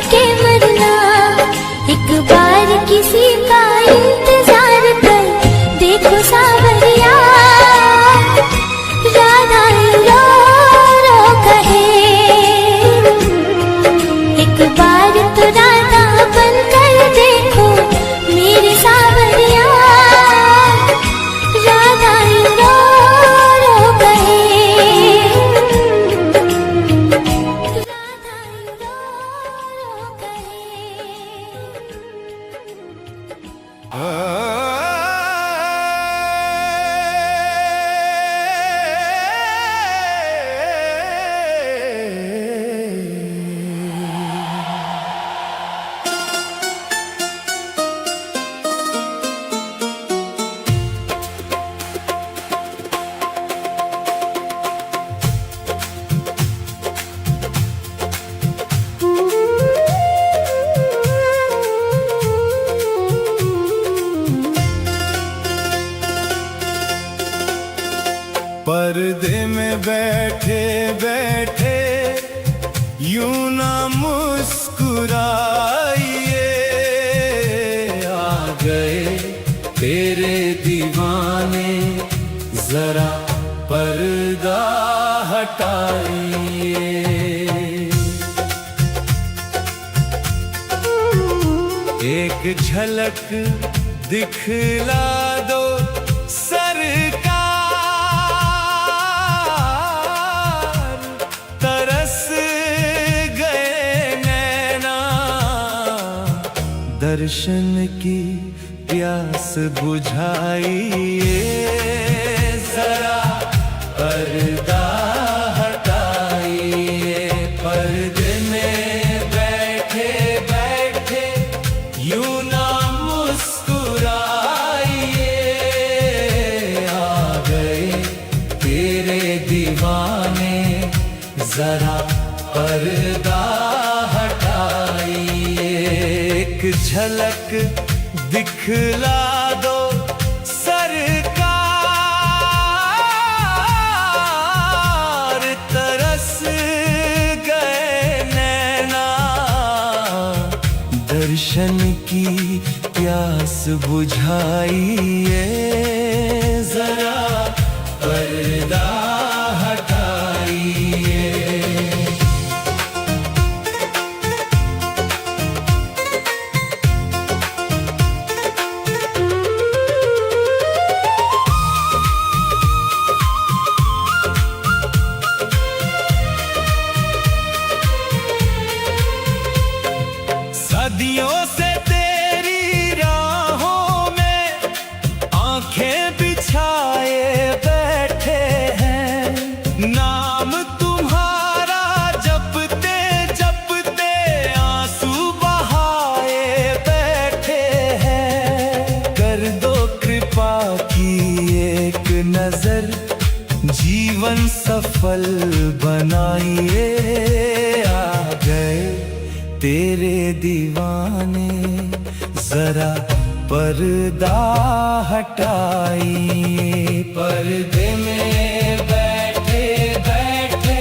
के मरना। एक बार किसी का इंतजार कर देखो सावरिया, याद आई रो रो कहे। एक बार तो राधा बन कर देखो मेरे सावरिया, याद आई रो रो कहे। याद आई रो रो कहे। पर्दे में बैठे बैठे यूं ना मुस्कुराइए, आ गए तेरे दीवाने, जरा पर्दा हटाइए। एक झलक दिखला दो सरकार, तरस गए नैना, दर्शन की प्यास बुझाइए। जरा पर्दा हटाइए, पर्दे में बैठे बैठे यूं ना मुस्कुराइए, आ गए तेरे दीवाने, जरा पर्दा हटाइए। एक झलक दिखला दो सरकार, तरस गए नैना, दर्शन की प्यास बुझाइए। जरा पर्दा हटाइए। सदियों से तेरी राहों में आंखें बिछाए बैठे हैं, नाम तुम्हारा जपते जपते आंसू बहाए बैठे हैं। कर दो कृपा की एक नजर, जीवन सफल बनाइए। आ गए तेरे दीवाने, जरा पर्दा हटाइए। पर्दे में बैठे बैठे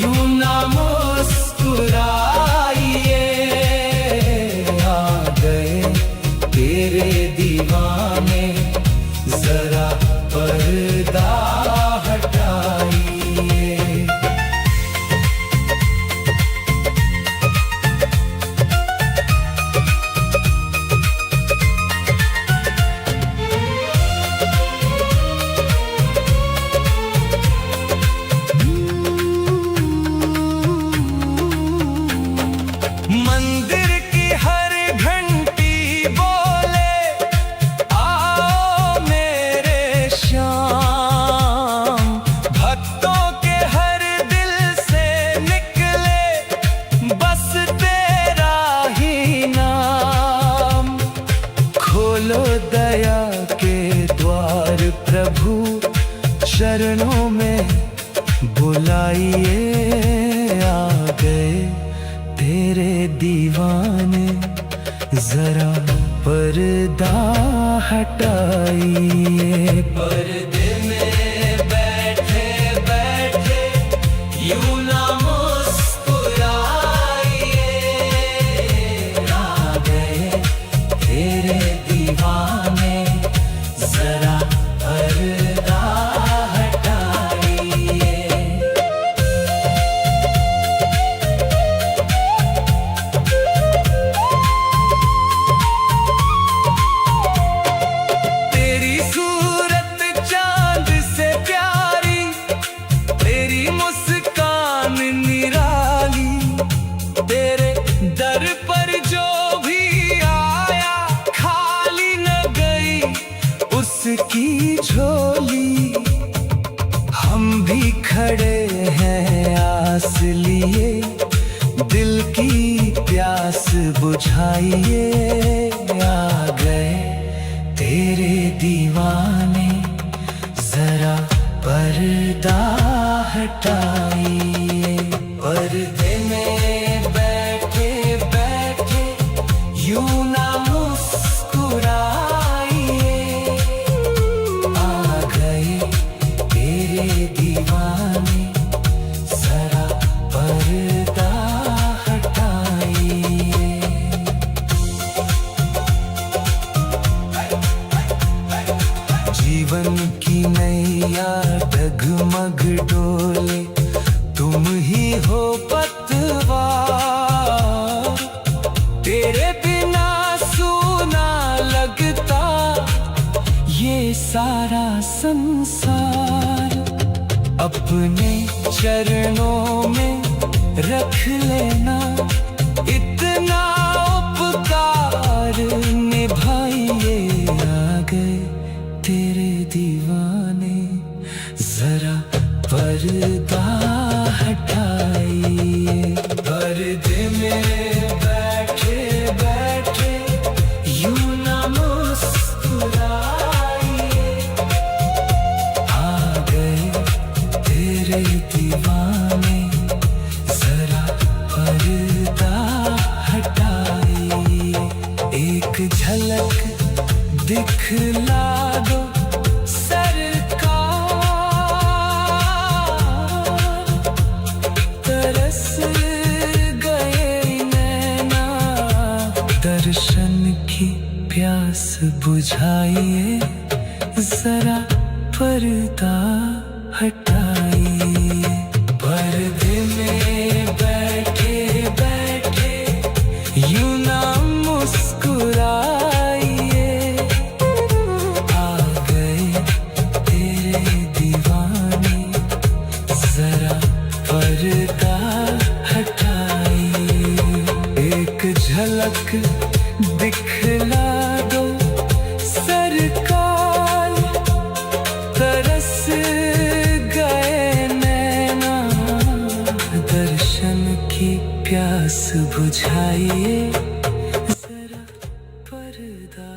यूं ना मुस्कुराइए, आ गए तेरे दीवाने, जरा पर्दा हटाइए। मंदिर की हर घंटी बोले आओ मेरे श्याम, भक्तों के हर दिल से निकले बस तेरा ही नाम। खोलो दया के द्वार प्रभु, चरणों में बुलाइए। आ गए तेरे दीवाने, जरा पर्दा हटाइए। पर्दे में बैठे बैठे यूं ना मुस्कुराइए, बुझाइए, आ गए तेरे दीवाने, जरा पर्दा हटाइए। पर्दे में बैठे बैठे यूं ना मुस्कुराइए, आ गए तेरे दीवाने, जरा पर्दा हटाइए। जीवन की नैया डगमग डोले, तुम ही हो पतवार, तेरे बिना सूना लगता ये सारा संसार। अपने चरणों में रख लेना इतना उपकार, निभाइए, आ गए तेरे दीवाने, जरा पर्दा हटाइए। पर्दे में बैठे बैठे यूं ना मुस्कुराइए, आ गए तेरे दीवाने, जरा पर्दा हटाइए। एक झलक दिखला दो सरकार, तरस गए नैना, दर्शन की प्यास बुझाइए, जरा पर्दा हटाइए। पर्दे में बैठे बैठे यूं ना मुस्कुराइए, आ गए तेरे दीवाने, जरा पर्दा हटाइए। एक झलक दिखला दो सरकार, तरस गए नैना, दर्शन की प्यास बुझाइए, जरा पर्दा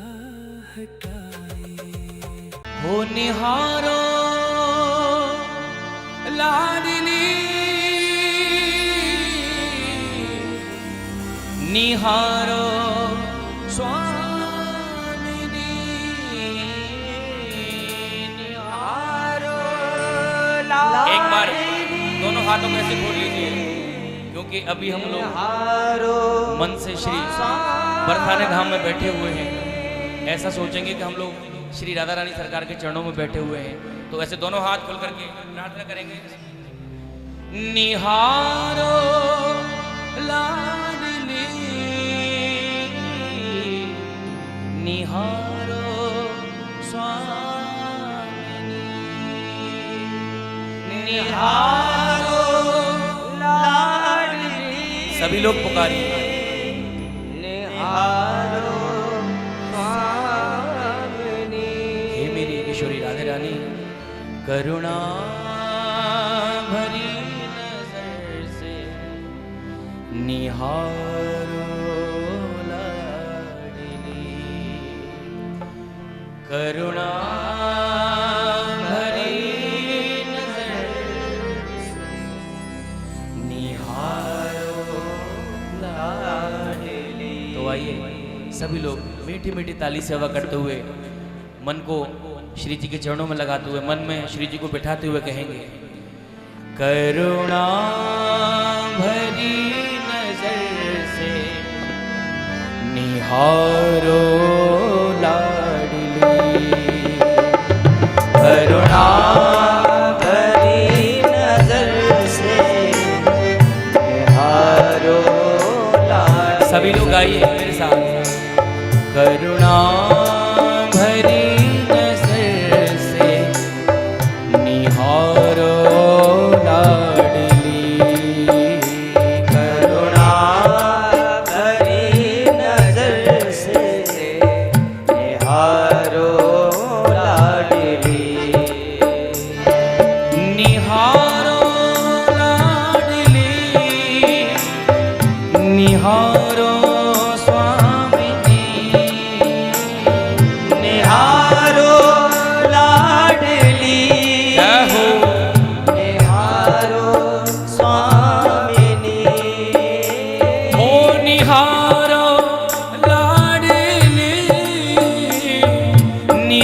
हटाइए। हो निहारो लाडली, निहारो स्वामिनी, निहारो लाडली। एक बार दोनों हाथों में ऐसे खोल लीजिए, क्योंकि अभी हम लोग मन से श्री बरसाने धाम में बैठे हुए हैं। ऐसा सोचेंगे कि हम लोग श्री राधा रानी सरकार के चरणों में बैठे हुए हैं, तो ऐसे दोनों हाथ खोल करके प्रार्थना करेंगे। निहारो लाडली, निहारो स्वामिनी, निहारो लाडली। सभी लोग पुकारिए, निहारो किशोरी राधे रानी, करुणा भरी नजर से निहारो लाडली, करुणा भरी नजर से निहारो लाडली। तो आइए सभी लोग मीठी मीठी ताली सेवा करते हुए मन को श्री जी के चरणों में लगाते हुए, मन में श्री जी को बिठाते हुए कहेंगे, करुणा भरी नजर से निहारो लाडली, करुणा भरी नजर से निहारो लाडली। सभी लोग आइए मेरे साथ, करुणा भरी निहारो लाडली, करुणा भरी नजर से निहारो लाडली, निहारो लाडली, निहारो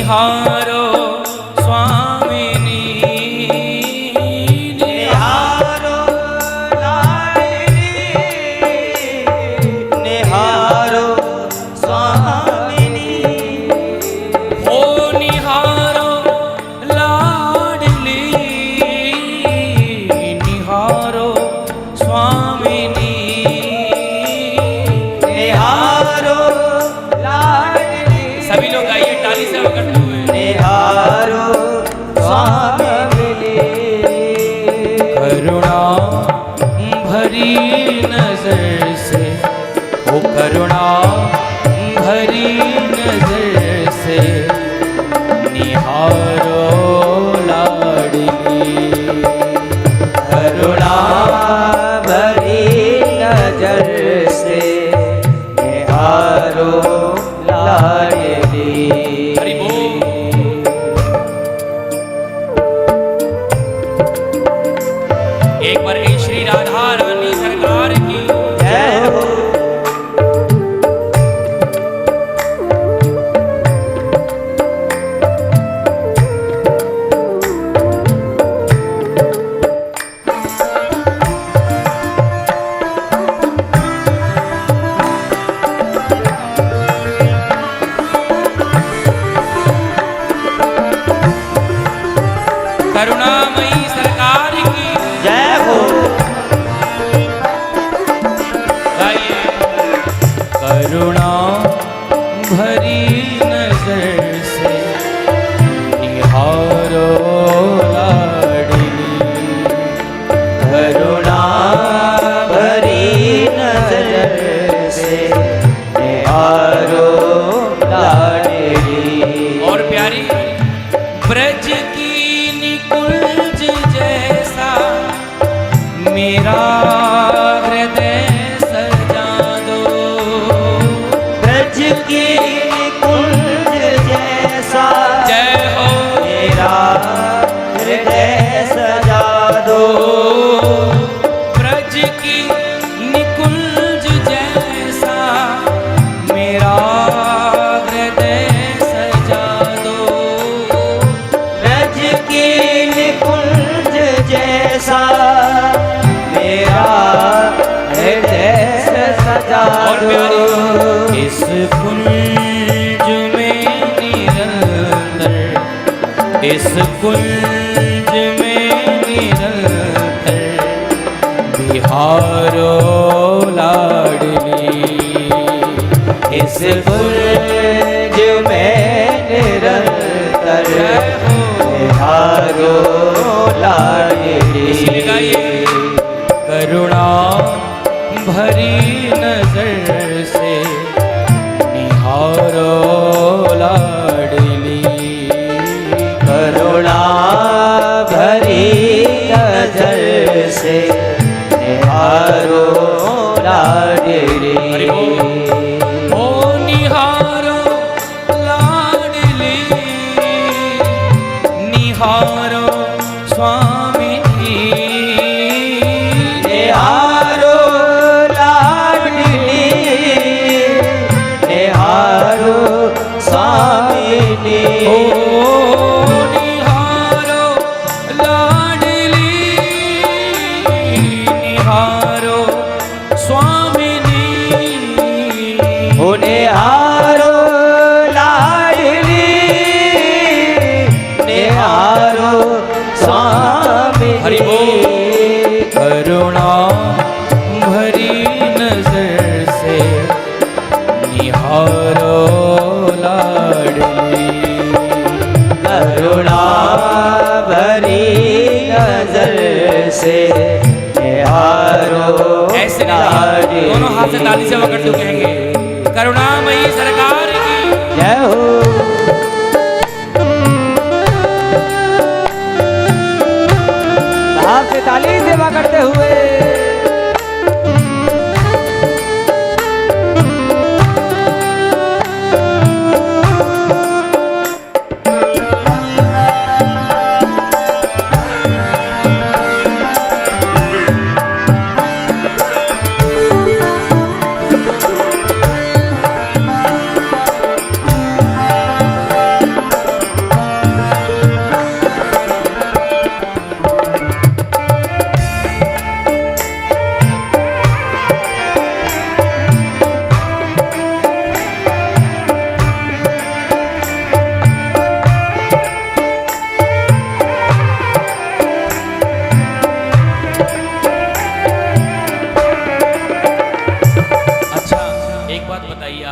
निहारो स्वामिनी निहारो लाडली निहारो स्वामिनी हो निहारो लाडली निहारो स्वामिनी निहारो लाडली सभी लोग आइए ताली से करते हुए निहारो स्वामिनी करुणा भरी नजर से ओ करुणा भरी नजर से निहारो लाडली करुणा भरी नजर से निहारो लाडली हरि बोल। एक बार ही श्री राधा रानी सरकार की जय हो करुणामयी सरकार की जय हो गाइए। करुणा भरी नजर से निहारो लाडली करुणा भरी नजर से निहारो लाडली और प्यारी ब्रज की निकुंज जैसा मेरा हृदय सजा दो ब्रज की कुंज जैसा जय हो मेरा हृदय सजा दो ब्रज की निकुंज जैसा मेरा हृदय सजा दो ब्रज की कुंज जैसा मेरा हृदय सजा और दो प्यारी इस कुंज में निरंतर इस कुंज में निरंतर बिहारो लाडली इस कुंज में निरंतर निहारो लाडली इसीलिए गाइए करुणा भरी नजर से निहारो लाडली करुणा भरी नजर से निहारो लाडली हरि बोल। ओ निहारो लाडली निहारो स्वामिनी निहारो लाडली निहारो स्वामिनी ओ निहारो लाडली निहारो स्वामिनी ओ निहारो लाडली निहारो स्वामिनी हरि बोल। करुणा भरी नजर से निहारो लाडली करुणा भरी नजर से निहारो ऐसे नहीं, दोनों हाथ से ताली से वकड़ कहेंगे करुणामयी सरकार की जय हो हाथ से ताली सेवा करते हुए बात बताइए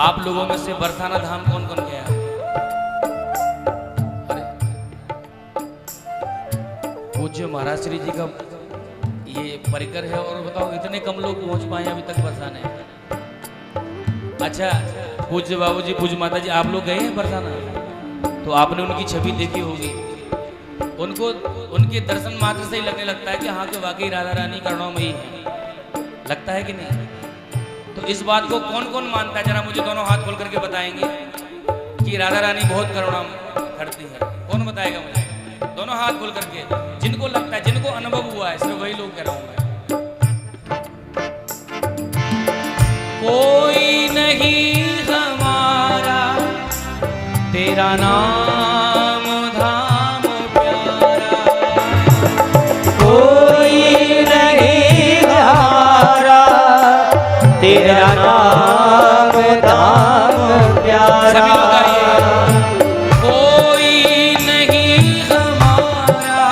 आप लोगों में से बरसाना धाम कौन कौन गया? अरे पूज्य महाराज श्री जी का ये परिकर है और बताओ इतने कम लोग पहुंच पाए अभी तक बरसाने। अच्छा पूज्य बाबूजी पूज्य माता जी आप लोग गए हैं बरसाना? तो आपने उनकी छवि देखी होगी, उनको उनके दर्शन मात्र से ही लगने लगता है कि हाँ के वाकई राधा रानी करुणामयी है, लगता है कि नहीं? तो इस बात को कौन कौन मानता है, जरा मुझे दोनों हाथ खोल करके बताएंगे कि राधा रानी बहुत करुणा करती है? कौन बताएगा मुझे? दोनों हाथ खोल करके, जिनको लगता है, जिनको अनुभव हुआ है, सिर्फ वही लोग कह रहा हूं मैं। कोई नहीं हमारा तेरा नाम धाम प्यारा, कोई नहीं हमारा तेरा नाम धाम प्यारा। सभी लोग आइए। कोई नहीं हमारा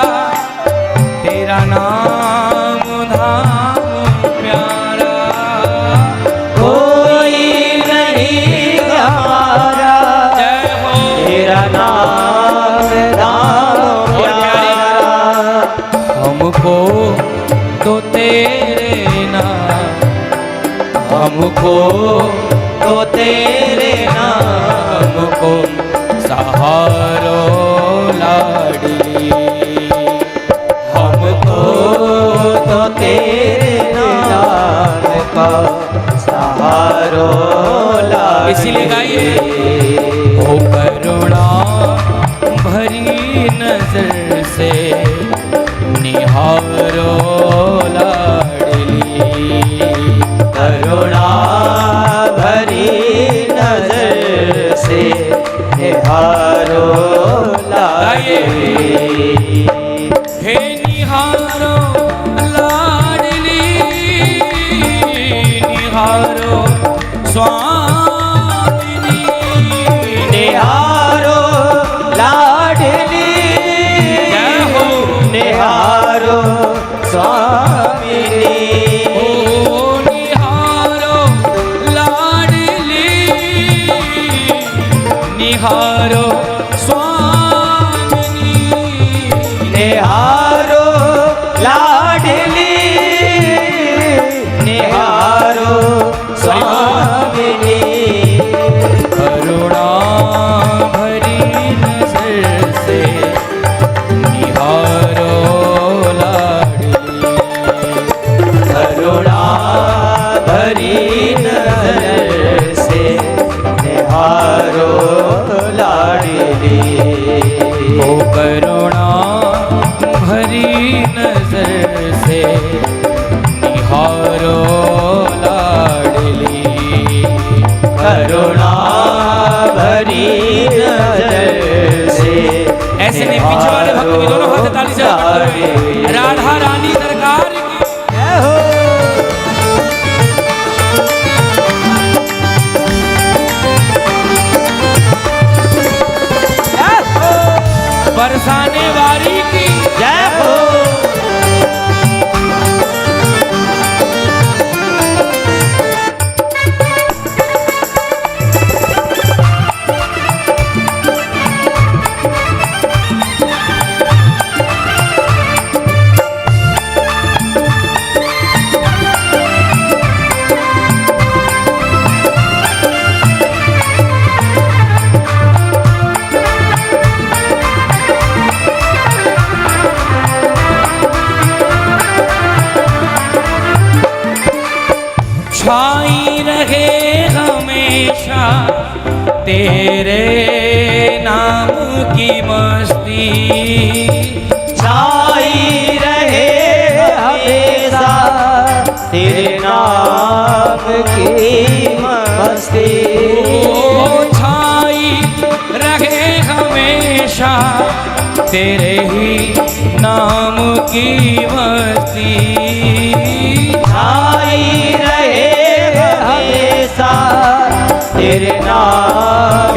तेरा नाम धाम प्यारा, कोई नहीं हमारा जय हो तेरा नाम धाम प्यारा। हमको तो तेरे नाम, हमको तो तेरे नाम को सहारो लाडली, हमको तो तेरे नाम का सहारो लाडली। इसीलिए गाइए, ओ करुणा भरी नजर से निहारो लाडली, करुणा भरी नजर से निहारो लाडली। हे निहारो लाडली, निहारो स्वामिनी, निहारो लाडली, जय हो निहारो स्वामिनी। ओ निहारो लाडली, निहारो स्वामिनी, निहारो लाडली, निहारो स्वामिनी। करुणा भरी नजर से निहारो लाडली, करुणा भरी नजर से निहारो लाडली। ओ करुणा भरी नजर से निहारो लाडली, करुणा भरी नजर से। ऐसे नहीं, पीछे वाले भक्त भी दोनों हाथ ताली से पकड़े। राधा रानी सरकार की जय हो। बरसाने वाली की जय हो। छाई रहे हमेशा तेरे नाम की मस्ती, छाई रहे हमेशा तेरे नाम की मस्ती। ओ छाई रहे हमेशा तेरे ही नाम की मस्ती, छाई रहे हमेशा तेरे नाम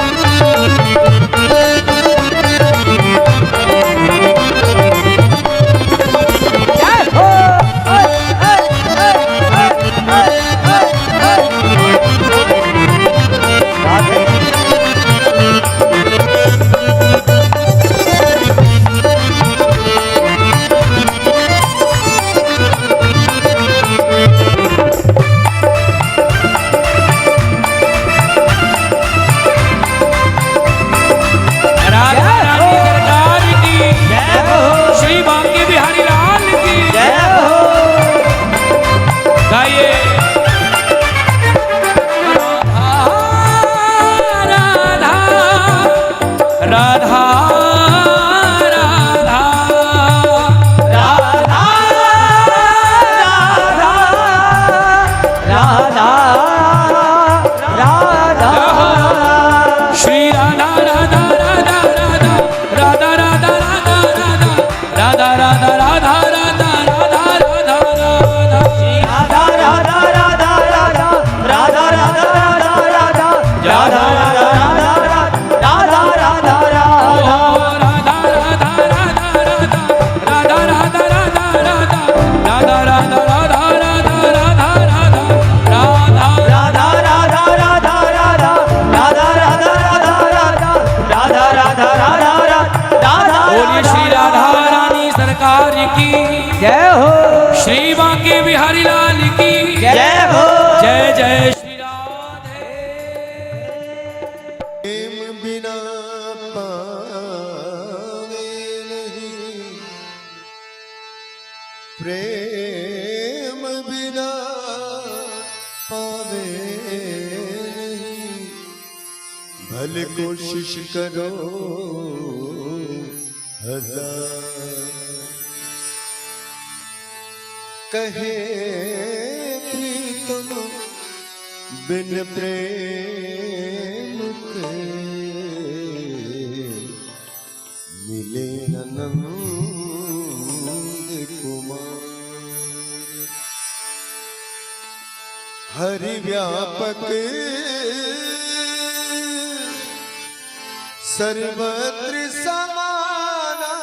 जय हो श्री बांके बिहारी लाल की जय हो जय जय श्री राधे। प्रेम बिना पावे नहीं, प्रेम बिना पावे नहीं, भले कोशिश करो हजार, कहे प्रीतम बिन प्रेम के मिले नंद कुमार। हरि व्यापक सर्वत्र समाना,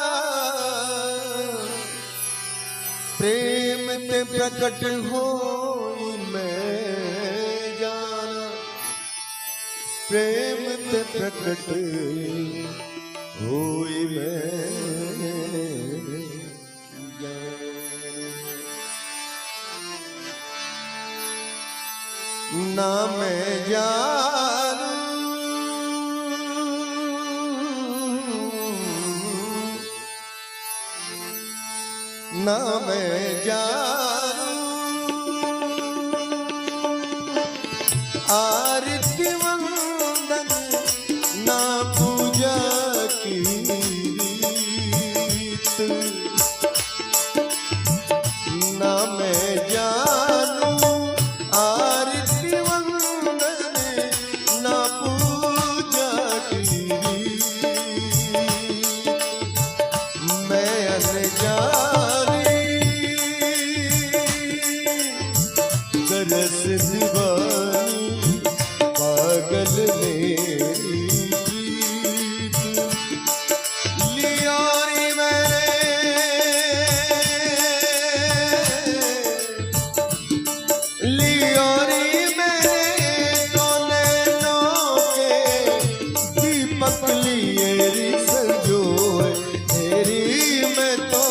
प्रेम ते प्रकट हो मैं जाना, प्रेम ते प्रकट होई मैं ना मैं जानू ना मैं जानू आरती वंदन ना पूजा की रीत, ना मैं जानू आरती वंदन ना पूजा की रीत, मैं अनजानी तरस दीवानी पागल मेरी प्रीत, लियारी मैंने लियारी मैंने नैनों के दीपक लिए री संजोए, तेरी मैं तो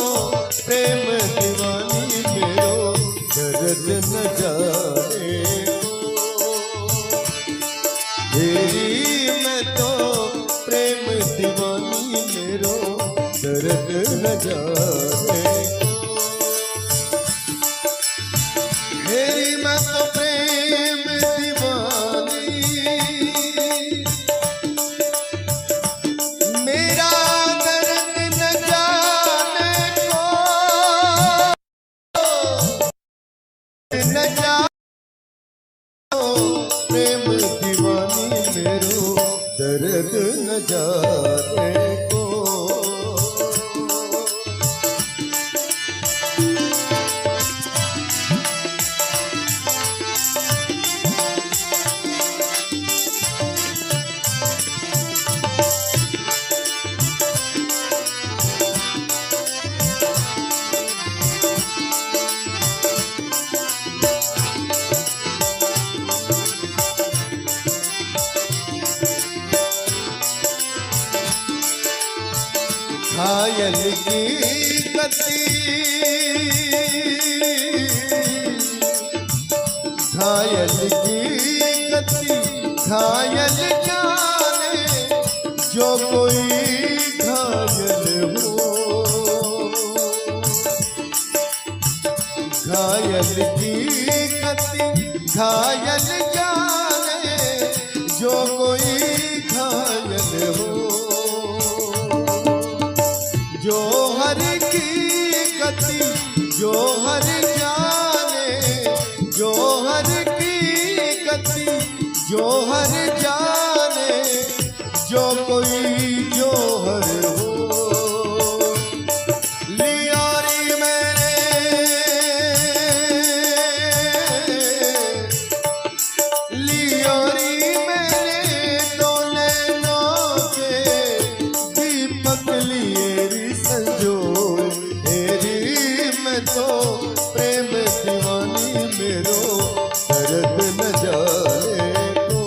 प्रेम दीवानी मेरो दर्द न जाने को, तेरी मैं तो प्रेम दीवानी मेरो दर्द न जाने को, तेरी मैं तो प्रेम दीवानी मेरा दर्द न जाने को, न जानो प्रेम दीवानी मेरो दर्द न जाने को। घायल की गति घायल की गति घायल जाने, जो कोई घायल हो घायल की गति घायल जाने, जो कोई घायल हो, जो हर की गति जो हर जाने, जो हर की गति जो हर जाने, जो कोई जो हर हो, लियारी मैंने लियारी मैंने दो नैनों के दीपक लिए री संजोए, तेरी मैं तो प्रेम दीवानी मेरो दर्द न जाने को,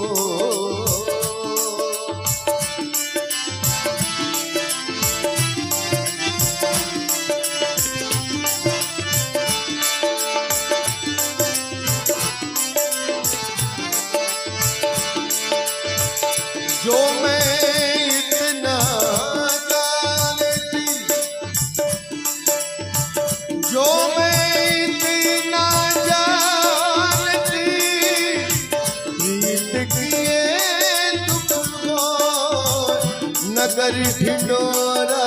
ढिंडोरा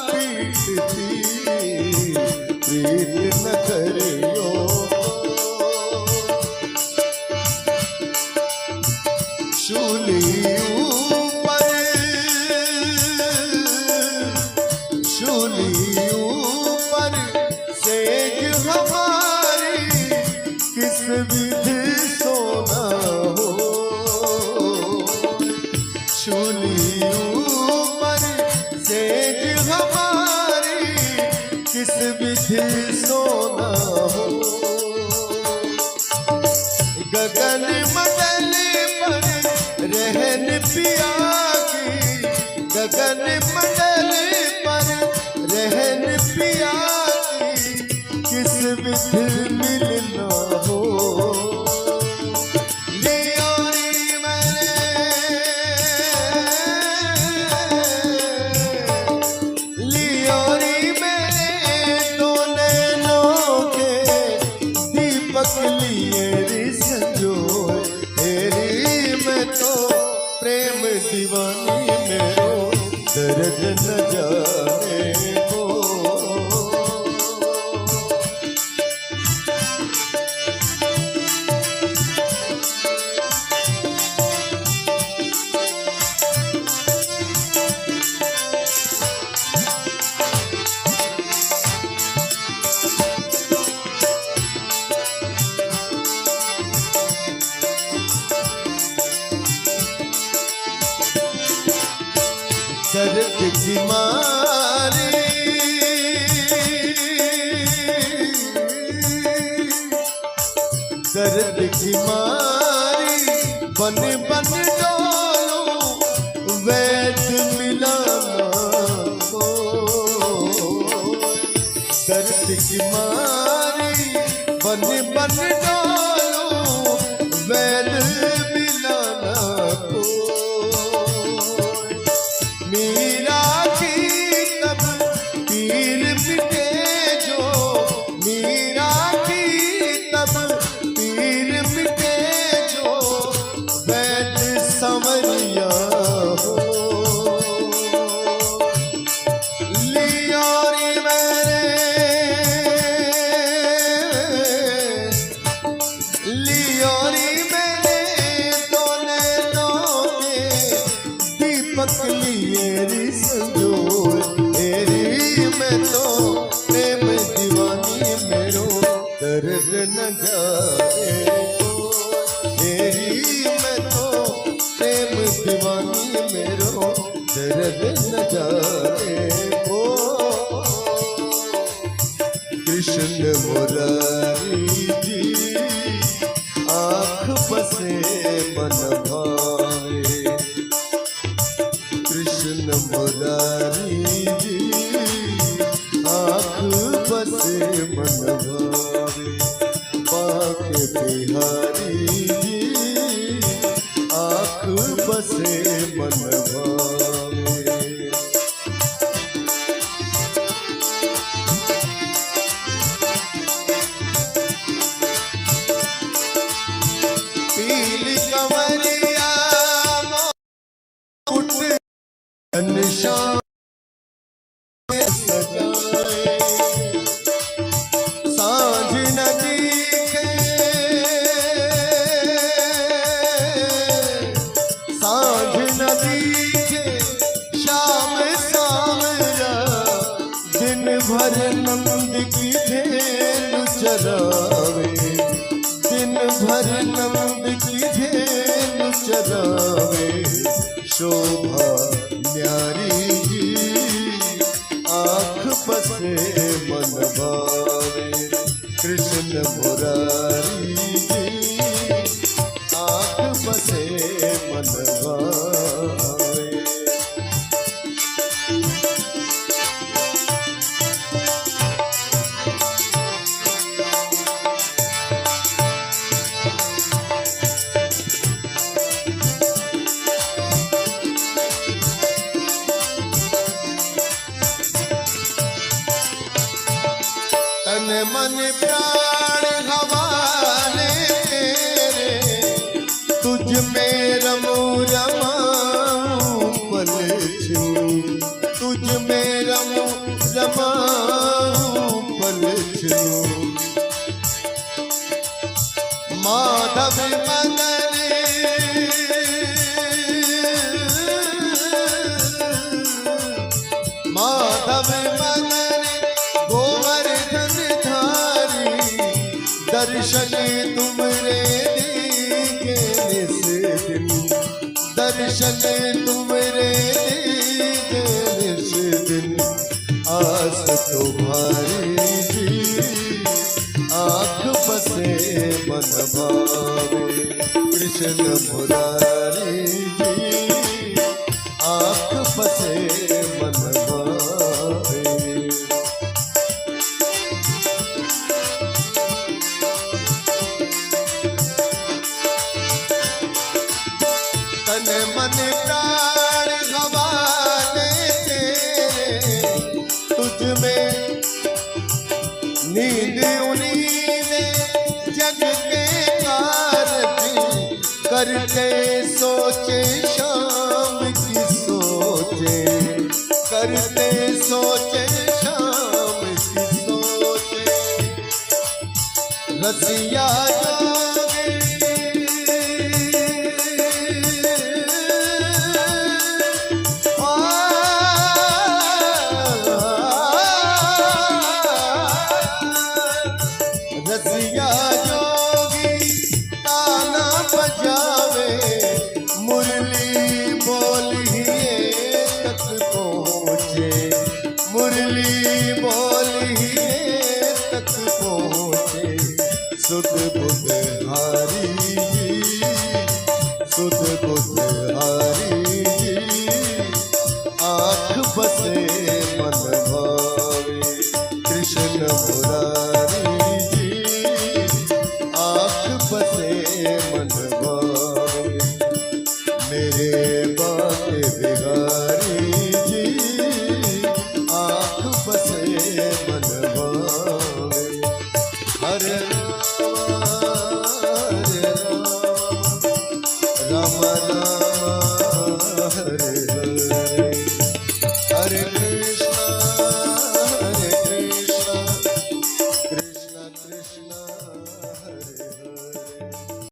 पीटती प्रीत न करियो शूली ऊपर सेज हमारी किस विधि सोना हो शूली ऊपर सेज हमारी किस विधि सोना हो गगन मंडल पर रहन पिया की गगन मंडल पर रहन पिया की किस विधि मिलना हो लियोरी मेरे दो नैनों के दीपक लिए रिस जो तेरी मैं तो प्रेम दीवानी मेरो दर्द न जाने को दर्द की मारी दर्द की मारी बन बन डोलो वैद मिलाना को दर्द की मारी बन बन डोलो वैद मिलाना को मीरा की तब पीर मिटे जो मीरा की तब पीर मिटे जो वैद संवरिया हो लियोरी मेरे दो नैनों के दीपक लिए रिस जो तेरी मैं तो प्रेम दीवानी मेरो दर्द न जाए को तेरी मैं तो प्रेम दीवानी मेरो दर्द न जाए को कृष्ण मुरारी जी आँख बसे मन भावे कृष्ण मुरारी जी आँख बसे मन भावे बाके बिहारी जी आँख बसे मन भावे पीली कंवरिया उठ निशान सजाए सांझ न दिखे सांझ न दिखे शाम सामरा दिन भर नंद की धेनु चरावे दिन भर नंद की धेनु चरावे शोभा न्यारी जी आँख बसे मन भावे कृष्ण मुरारी जी आँख बसे मन भावे तन मन प्राण हवाले तेरे तुझ में रमू रमाऊं पल छू माधव मदन माधव मदन गोवर्धन धारी दर्शन तुमरे दीके निस दिन दर्शन तुमरे दीके निस दिन आस तुम्हारी जी आँख बसे मन भावे कृष्ण मुरारी जी आँख बसे मन भावे तन मन प्राण गवाने तेरे तुझ में नींद उन्हीं ने जग के कारज करते सोचे शाम की सोचे करते सोचे शाम की सोचे रसिया रसिया जोगी ताना बजावे मुरली बोलिए तक पहुँचे मुरली बोलिए तक पहुँचे सुध बुध हारी जी सुध बुध हारी जी आँख बसे मन भावे कृष्ण मुरारी बसे मन भावे मेरे बाके बिहारी जी आँख बसे मन भावे हरे राम राम राम हरे